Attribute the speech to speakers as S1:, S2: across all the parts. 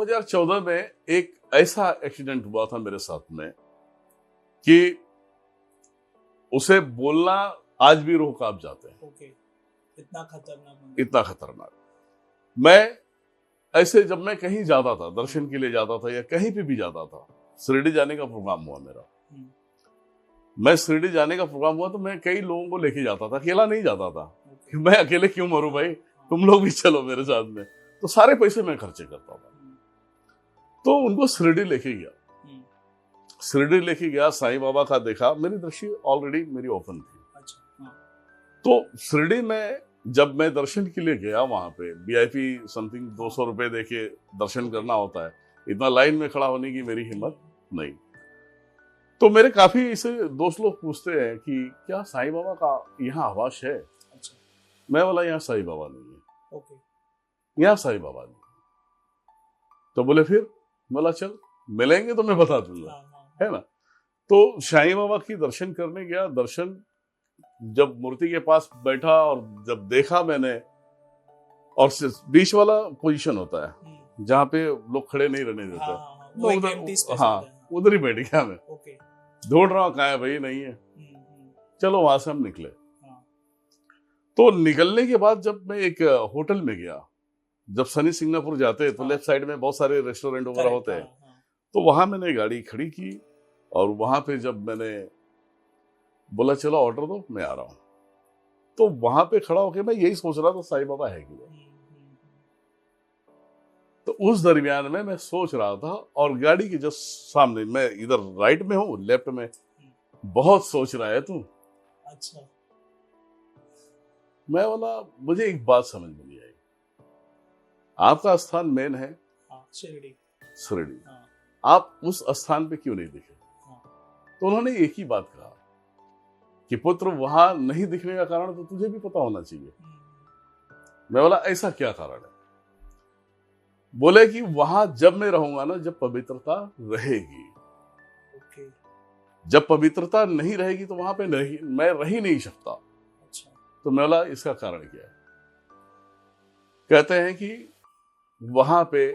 S1: 2014 में एक ऐसा एक्सीडेंट हुआ था मेरे साथ में कि उसे बोलना आज भी रूह कांप जाते हैं।
S2: ओके, इतना खतरनाक।
S1: इतना खतरनाक। मैं ऐसे जब मैं कहीं जाता था, दर्शन के लिए जाता था या कहीं पे भी जाता था, शिरडी जाने का प्रोग्राम हुआ मेरा, मैं शिरडी जाने का प्रोग्राम हुआ तो मैं कई लोगों को लेके जाता था, अकेला नहीं जाता था। मैं अकेले क्यों मरूं भाई, तुम लोग भी चलो मेरे साथ में। तो सारे पैसे मैं खर्चे करता था। तो उनको शिरडी लेके गया, शिरडी लेके गया, साईं बाबा का देखा, मेरी दृष्टि ऑलरेडी मेरी ओपन थी। तो शिरडी में जब मैं दर्शन के लिए गया, वहां पे वीआईपी समथिंग 200 रुपए देके दर्शन करना होता है, इतना लाइन में खड़ा होने की मेरी हिम्मत नहीं। तो मेरे काफी इसे दोस्त लोग पूछते हैं कि क्या साईं बाबा का यहाँ आवास है?
S2: अच्छा।
S1: मैं बोला यहाँ साईं बाबा नहीं है।
S2: ओके।
S1: यहाँ साईं बाबा नहीं। तो बोले फिर? बोला चल मिलेंगे तो मैं बता दूंगा, है ना। तो साईं बाबा की दर्शन करने गया। दर्शन जब मूर्ति के पास बैठा और जब देखा मैंने, और बीच वाला पोजीशन होता है जहाँ पे लोग खड़े नहीं रहने देते, उधर ही बैठ गया मैं। ढूंढ रहा हूँ, कहाँ है भाई, नहीं है। चलो वहां से हम निकले। तो निकलने के बाद जब मैं एक होटल में गया, जब सनी सिंगापुर जाते हैं तो लेफ्ट साइड में बहुत सारे रेस्टोरेंट वगैरह होते हैं, तो वहां मैंने गाड़ी खड़ी की और वहां पे जब मैंने बोला चलो ऑर्डर दो, मैं आ रहा हूं, तो वहां पे खड़ा होकर मैं यही सोच रहा था साईं बाबा है कि नहीं। तो उस दरमियान में मैं सोच रहा था और गाड़ी के जस्ट सामने, मैं इधर राइट में हूँ, लेफ्ट में बहुत सोच रहा है तू।
S2: अच्छा।
S1: मैं बोला मुझे एक बात समझ में नहीं आई, आपका स्थान मेन है
S2: शिरडी,
S1: आप उस स्थान पे क्यों नहीं दिखे? तो उन्होंने एक ही बात कहा कि पुत्र वहां नहीं दिखने का कारण तो तुझे भी पता होना चाहिए। मैं बोला ऐसा क्या कारण है? बोले कि वहां जब मैं रहूंगा ना, जब पवित्रता रहेगी। जब पवित्रता नहीं रहेगी तो वहां पे नहीं, मैं रह ही नहीं सकता।
S2: अच्छा।
S1: तो मैं बोला इसका कारण क्या है? कहते हैं कि वहां पे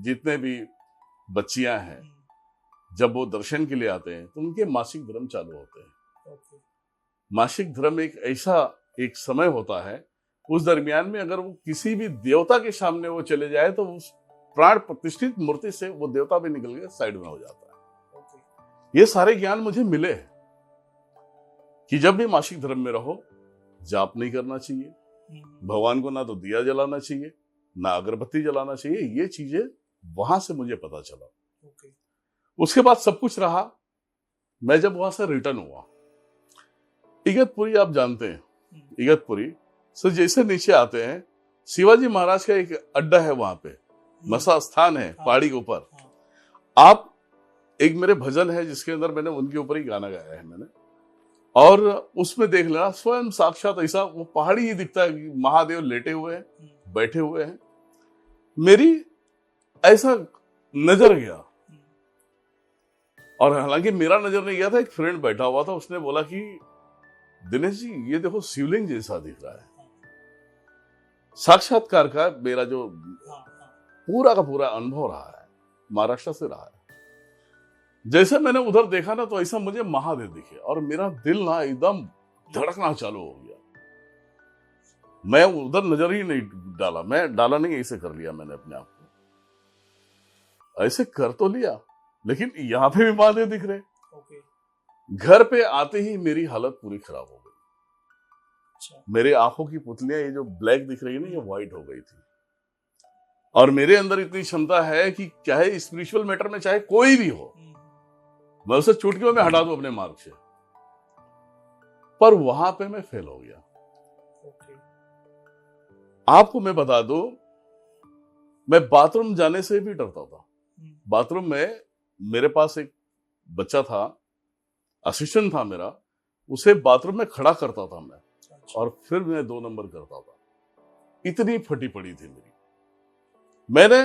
S1: जितने भी बच्चियां हैं, जब वो दर्शन के लिए आते हैं तो उनके मासिक धर्म चालू होते हैं। मासिक धर्म एक ऐसा एक समय होता है, उस दरमियान में अगर वो किसी भी देवता के सामने वो चले जाए तो उस प्राण प्रतिष्ठित मूर्ति से वो देवता भी निकल के साइड में हो जाता है। ये सारे ज्ञान मुझे मिले कि जब भी मासिक धर्म में रहो, जाप नहीं करना चाहिए, भगवान को ना तो दिया जलाना चाहिए, ना अगरबत्ती जलाना चाहिए। ये चीजें वहां से मुझे पता चला। उसके बाद सब कुछ रहा। मैं जब वहां से रिटर्न हुआ, इगतपुरी आप जानते हैं, इगतपुरी से जैसे नीचे आते हैं, शिवाजी महाराज का एक अड्डा है, वहां पे मसा स्थान है पहाड़ी के ऊपर। आप एक मेरे भजन है जिसके अंदर मैंने उनके ऊपर ही गाना गाया है मैंने, और उसमें देख लेना स्वयं साक्षात ऐसा वो पहाड़ी ही दिखता है कि महादेव लेटे हुए हैं, बैठे हुए हैं। मेरी ऐसा नजर गया, और हालांकि मेरा नजर नहीं गया था, एक फ्रेंड बैठा हुआ था, उसने बोला कि दिनेश जी ये देखो शिवलिंग जैसा दिख रहा है। साक्षात्कार का मेरा जो पूरा का पूरा अनुभव रहा है, महाराष्ट्र से रहा है। जैसे मैंने उधर देखा ना, तो ऐसा मुझे महादेव दिखे और मेरा दिल ना एकदम धड़कना चालू हो गया। मैं उधर नजर ही नहीं डाला, मैं डाला नहीं, ऐसे कर लिया मैंने अपने आप को, ऐसे कर तो लिया, लेकिन यहां पे भी महादेव दिख रहे। घर पे आते ही मेरी हालत पूरी खराब हो गई। अच्छा। मेरे आंखों की पुतलियां ये जो ब्लैक दिख रही है ना, ये व्हाइट हो गई थी। और मेरे अंदर इतनी क्षमता है कि चाहे स्पिरिचुअल मैटर में चाहे कोई भी हो, मैं उसे चुटकियों में हटा दूं अपने मार्ग से, पर वहां पे मैं फेल हो गया। आपको मैं बता दूं, मैं बाथरूम जाने से भी डरता था। बाथरूम में मेरे पास एक बच्चा था, असिस्टेंट था मेरा, उसे बाथरूम में खड़ा करता था मैं, और फिर मैं 2 नंबर करता था। इतनी फटी पड़ी थी मेरी। मैंने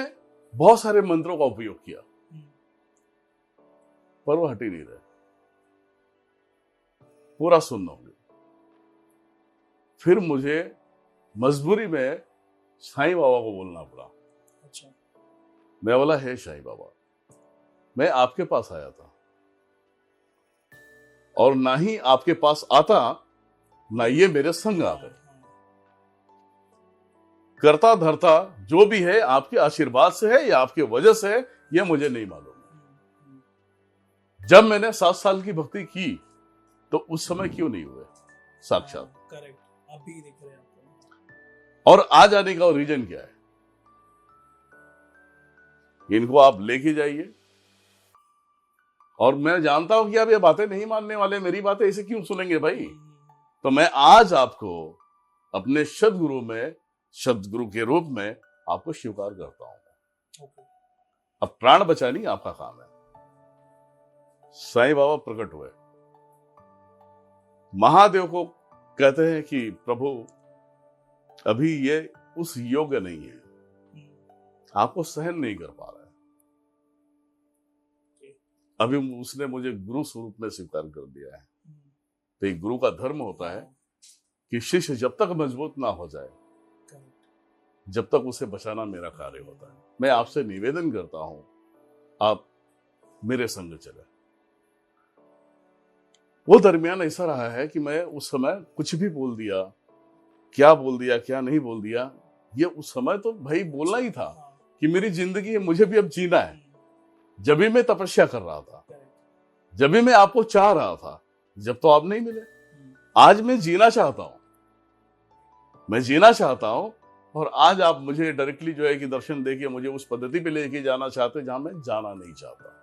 S1: बहुत सारे मंत्रों का उपयोग किया, पर वो हट ही नहीं रहे, पूरा सुन्न हो गया। फिर मुझे मजबूरी में साईं बाबा को बोलना पड़ा।
S2: अच्छा।
S1: मैं बोला, हे साईं बाबा, मैं आपके पास आया था और ना ही आपके पास आता ना ये मेरे संग आ गए। करता धरता जो भी है आपके आशीर्वाद से है या आपके वजह से है, ये मुझे नहीं मालूम है। जब मैंने 7 साल की भक्ति की तो उस समय क्यों नहीं हुए साक्षात?
S2: करेक्ट, अभी दिख रहे हैं आपको।
S1: और आ जाने का रीजन क्या है? इनको आप लेके जाइए। और मैं जानता हूं कि आप ये बातें नहीं मानने वाले, मेरी बातें ऐसे क्यों सुनेंगे भाई? तो मैं आज आपको अपने सदगुरु में, सदगुरु के रूप में आपको स्वीकार करता हूं। अब प्राण बचानी आपका काम है। साईं बाबा प्रकट हुए, महादेव को कहते हैं कि प्रभु अभी ये उस योग्य नहीं है, आपको सहन नहीं कर पा रहा है। अभी उसने मुझे गुरु स्वरूप में स्वीकार कर दिया है। तो एक गुरु का धर्म होता है कि शिष्य जब तक मजबूत ना हो जाए, जब तक उसे बचाना मेरा कार्य होता है। मैं आपसे निवेदन करता हूं, आप मेरे संग चले। वो दरमियान ऐसा रहा है कि मैं उस समय कुछ भी बोल दिया, क्या बोल दिया क्या नहीं बोल दिया, ये उस समय तो भाई बोलना ही था कि मेरी जिंदगी है, मुझे भी अब जीना है। जब भी मैं तपस्या कर रहा था, जब भी मैं आपको चाह रहा था, जब तो आप नहीं मिले। आज मैं जीना चाहता हूं, मैं जीना चाहता हूं। और आज आप मुझे डायरेक्टली जो है कि दर्शन देके मुझे उस पद्धति पे लेके जाना चाहते जहां मैं जाना नहीं चाहता।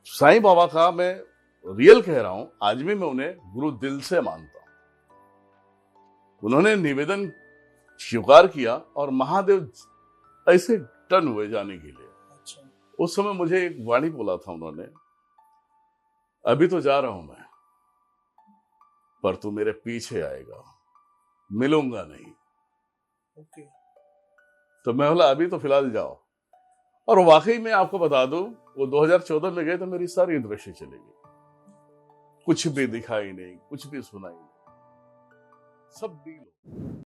S1: साईं बाबा का मैं रियल कह रहा हूं, आज भी मैं उन्हें गुरु दिल से मानता हूं। उन्होंने निवेदन स्वीकार किया और महादेव ऐसे टर्न हुए जाने के लिए।
S2: अच्छा।
S1: उस समय मुझे एक वाणी बोला था उन्होंने, अभी तो जा रहा हूं मैं, पर तू मेरे पीछे आएगा, मिलूंगा नहीं।
S2: ओके।
S1: तो मैं बोला अभी तो फिलहाल जाओ। और वाकई में आपको बता दूं, वो 2014 में गए तो मेरी सारी दृष्टि चली गई। कुछ भी दिखाई नहीं, कुछ भी सुनाई नहीं, सब डील।